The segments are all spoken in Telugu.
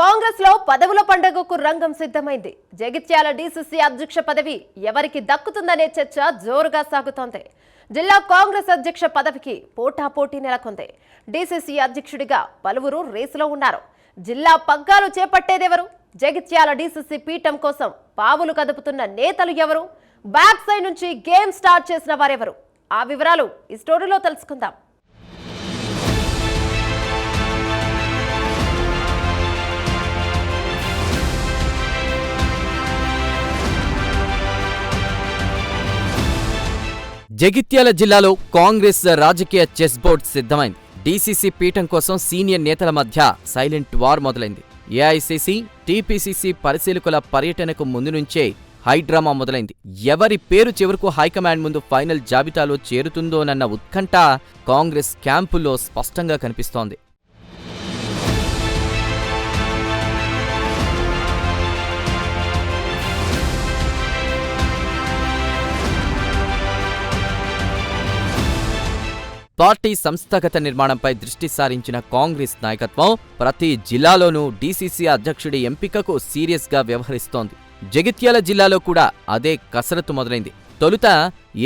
కాంగ్రెస్ లో పదవుల పండుగకు రంగం సిద్ధమైంది. జగిత్యాల డీసీసీ అధ్యక్ష పదవి ఎవరికి దక్కుతుందనే చర్చ జోరుగా సాగుతోంది. జిల్లా కాంగ్రెస్ అధ్యక్ష పదవికి పోటాపోటీ నెలకొంది. డీసీసీ అధ్యక్షుడిగా పలువురు రేసులో ఉన్నారు. జిల్లా పగ్గాలు చేపట్టేదెవరు? జగిత్యాల డీసీసీ పీఠం కోసం పావులు కదుపుతున్న నేతలు ఎవరు? బ్యాక్ సైడ్ నుంచి గేమ్ స్టార్ట్ చేసిన వారెవరు? ఆ వివరాలు ఈ స్టోరీలో తెలుసుకుందాం. జగిత్యాల జిల్లాలో కాంగ్రెస్ రాజకీయ చెస్ బోర్డ్ సిద్ధమైంది. డీసీసీ పీఠం కోసం సీనియర్ నేతల మధ్య సైలెంట్ వార్ మొదలైంది. ఏఐసీసీ, టీపీసీసీ పరిశీలకుల పర్యటనకు ముందు నుంచే హైడ్రామా మొదలైంది. ఎవరి పేరు చివరకు హైకమాండ్ ముందు ఫైనల్ జాబితాలో చేరుతుందోనన్న ఉత్కంఠ కాంగ్రెస్ క్యాంపుల్లో స్పష్టంగా కనిపిస్తోంది. పార్టీ సంస్థాగత నిర్మాణంపై దృష్టి సారించిన కాంగ్రెస్ నాయకత్వం ప్రతి జిల్లాలోనూ డీసీసీ అధ్యక్షుడి ఎంపికకు సీరియస్గా వ్యవహరిస్తోంది. జగిత్యాల జిల్లాలో కూడా అదే కసరత్తు మొదలైంది. తొలుత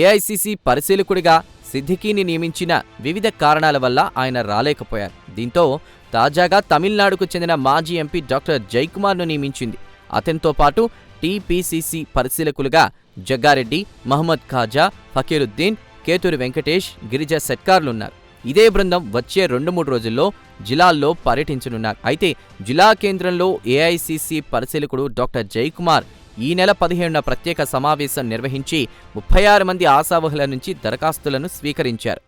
ఏఐసీసీ పరిశీలకుడిగా సిద్దికీని నియమించిన వివిధ కారణాల వల్ల ఆయన రాలేకపోయారు. దీంతో తాజాగా తమిళనాడుకు చెందిన మాజీ ఎంపీ డాక్టర్ జయకుమార్ను నియమించింది. అతనితో పాటు టీపీసీసీ పరిశీలకులుగా జగ్గారెడ్డి, మహమ్మద్ ఖాజా, ఫకీరుద్దీన్, కేతూరి వెంకటేష్, గిరిజా సర్కార్లున్నారు. ఇదే బృందం వచ్చే 2-3 రోజుల్లో జిల్లాల్లో పర్యటించనున్నారు. అయితే జిల్లా కేంద్రంలో ఏఐసీసీ పరిశీలకుడు డాక్టర్ జయకుమార్ ఈ నెల 17న ప్రత్యేక సమావేశం నిర్వహించి 36 మంది ఆశావహుల నుంచి దరఖాస్తులను స్వీకరించారు.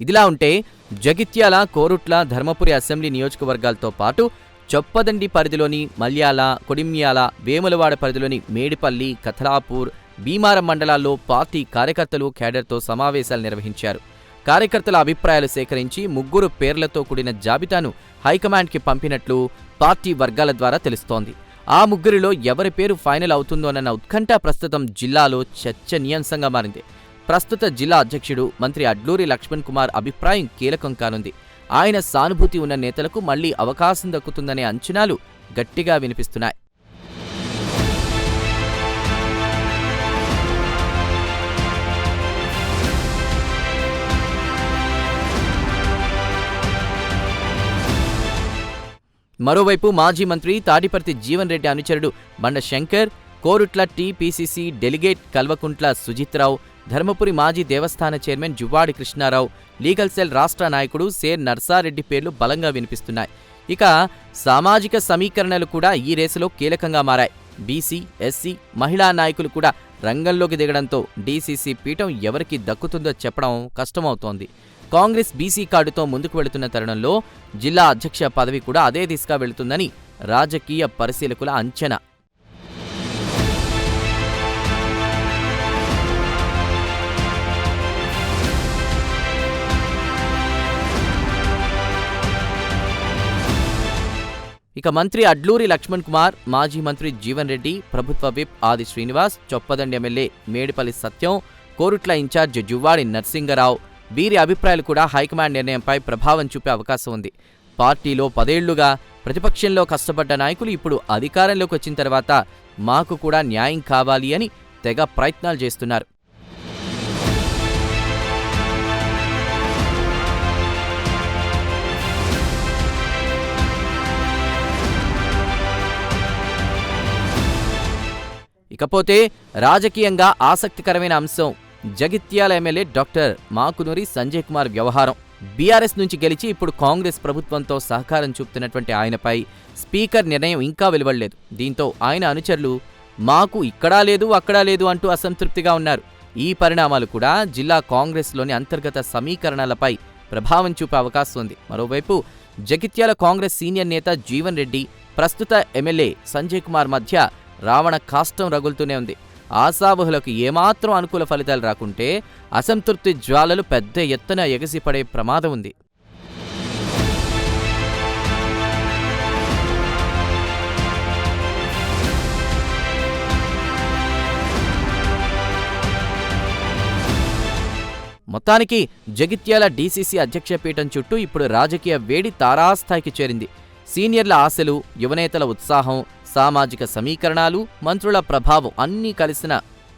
ఇదిలా ఉంటే జగిత్యాల, కోరుట్ల, ధర్మపురి అసెంబ్లీ నియోజకవర్గాలతో పాటు చొప్పదండి పరిధిలోని మల్యాల, కొడిమ్యాల, వేములవాడ పరిధిలోని మేడిపల్లి, కథలాపూర్, భీమారం మండలాల్లో పార్టీ కార్యకర్తలు క్యాడర్తో సమావేశాలు నిర్వహించారు. కార్యకర్తల అభిప్రాయాలు సేకరించి 3 పేర్లతో కూడిన జాబితాను హైకమాండ్కి పంపినట్లు పార్టీ వర్గాల ద్వారా తెలుస్తోంది. ఆ 3లో ఎవరి పేరు ఫైనల్ అవుతుందోనన్న ఉత్కంఠ ప్రస్తుతం జిల్లాలో చర్చనీయాంశంగా మారింది. ప్రస్తుత జిల్లా అధ్యక్షుడు మంత్రి అడ్లూరి లక్ష్మణ్ కుమార్ అభిప్రాయం కీలకం కానుంది. ఆయన సానుభూతి ఉన్న నేతలకు మళ్లీ అవకాశం దక్కుతుందనే అంచనాలు గట్టిగా వినిపిస్తున్నాయి. మరోవైపు మాజీ మంత్రి తాడిపర్తి జీవన్ రెడ్డి అనుచరుడు బండ శంకర్, కోరుట్ల టీపీసీసీ డెలిగేట్ కల్వకుంట్ల సుజిత్రావు, ధర్మపురి మాజీ దేవస్థాన chairman Juvvadi Krishna Rao, legal cell రాష్ట్ర నాయకుడు సేర్ నర్సారెడ్డి పేర్లు బలంగా వినిపిస్తున్నాయి. ఇక సామాజిక సమీకరణలు కూడా ఈ రేసులో కీలకంగా మారాయి. బీసీ, ఎస్సీ, మహిళా నాయకులు కూడా రంగంలోకి దిగడంతో డీసీసీ పీఠం ఎవరికి దక్కుతుందో చెప్పడం కష్టమవుతోంది. కాంగ్రెస్ బీసీ కార్డుతో ముందుకు వెళుతున్న తరుణంలో జిల్లా అధ్యక్ష పదవి కూడా అదే దిశగా వెళుతుందని రాజకీయ పరిశీలకుల అంచనా. ఇక మంత్రి అడ్లూరి లక్ష్మణ్ కుమార్, మాజీ మంత్రి జీవన్ రెడ్డి, ప్రభుత్వ విప్ ఆది శ్రీనివాస్, చొప్పదండి ఎమ్మెల్యే మేడిపల్లి సత్యం, కోరుట్ల ఇన్ఛార్జ్ జువ్వాడి నర్సింగరావు వీరి అభిప్రాయాలు కూడా హైకమాండ్ నిర్ణయంపై ప్రభావం చూపే అవకాశం ఉంది. పార్టీలో 10 ఏళ్లుగా ప్రతిపక్షంలో కష్టపడ్డ నాయకులు ఇప్పుడు అధికారంలోకి వచ్చిన తర్వాత మాకు కూడా న్యాయం కావాలి అని తెగ ప్రయత్నాలు చేస్తున్నారు. ఇకపోతే రాజకీయంగా ఆసక్తికరమైన అంశం జగిత్యాల ఎమ్మెల్యే డాక్టర్ మాకునూరి సంజయ్ కుమార్ వ్యవహారం. బీఆర్ఎస్ నుంచి గెలిచి ఇప్పుడు కాంగ్రెస్ ప్రభుత్వంతో సహకారం చూపుతున్నటువంటి ఆయనపై స్పీకర్ నిర్ణయం ఇంకా వెలువడలేదు. దీంతో ఆయన అనుచరులు మాకు ఇక్కడా లేదు, అక్కడా లేదు అంటూ అసంతృప్తిగా ఉన్నారు. ఈ పరిణామాలు కూడా జిల్లా కాంగ్రెస్లోని అంతర్గత సమీకరణలపై ప్రభావం చూపే అవకాశం ఉంది. మరోవైపు జగిత్యాల కాంగ్రెస్ సీనియర్ నేత జీవన్ రెడ్డి, ప్రస్తుత ఎమ్మెల్యే సంజయ్ కుమార్ మధ్య రావణ కాష్టం రగులుతూనే ఉంది. ఆశావహులకు ఏమాత్రం అనుకూల ఫలితాలు రాకుంటే అసంతృప్తి జ్వాలలు పెద్ద ఎత్తున ఎగసిపడే ప్రమాదం ఉంది. మొత్తానికి జగిత్యాల డీసీసీ అధ్యక్ష పీఠం చుట్టూ ఇప్పుడు రాజకీయ వేడి తారాస్థాయికి చేరింది. సీనియర్ల ఆశలు, యువనేతల ఉత్సాహం, సామాజిక సమీకరణాలు, మంత్రుల ప్రభావం అన్నీ కలిసిన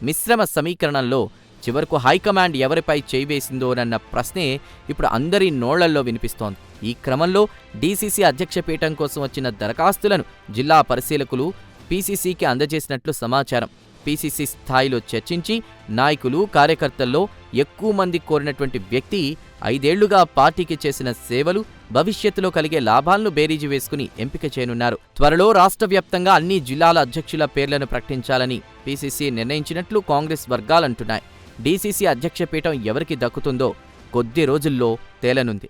మిశ్రమ సమీకరణంలో చివరకు హైకమాండ్ ఎవరిపై చేయివేసిందోనన్న ప్రశ్నే ఇప్పుడు అందరి నోళ్లల్లో వినిపిస్తోంది. ఈ క్రమంలో డీసీసీ అధ్యక్ష పీఠం కోసం వచ్చిన దరఖాస్తులను జిల్లా పరిశీలకులు పీసీసీకి అందజేసినట్లు సమాచారం. పీసీసీ స్థాయిలో చర్చించి నాయకులు, కార్యకర్తల్లో ఎక్కువ మంది కోరినటువంటి వ్యక్తి 5 ఏళ్లుగా పార్టీకి చేసిన సేవలు, భవిష్యత్తులో కలిగే లాభాలను బేరీజు వేసుకుని ఎంపిక చేయనున్నారు. త్వరలో రాష్ట్ర వ్యాప్తంగా అన్ని జిల్లాల అధ్యక్షుల పేర్లను ప్రకటించాలని పీసీసీ నిర్ణయించినట్లు కాంగ్రెస్ వర్గాలంటున్నాయి. డీసీసీ అధ్యక్ష పీఠం ఎవరికి దక్కుతుందో కొద్ది రోజుల్లో తేలనుంది.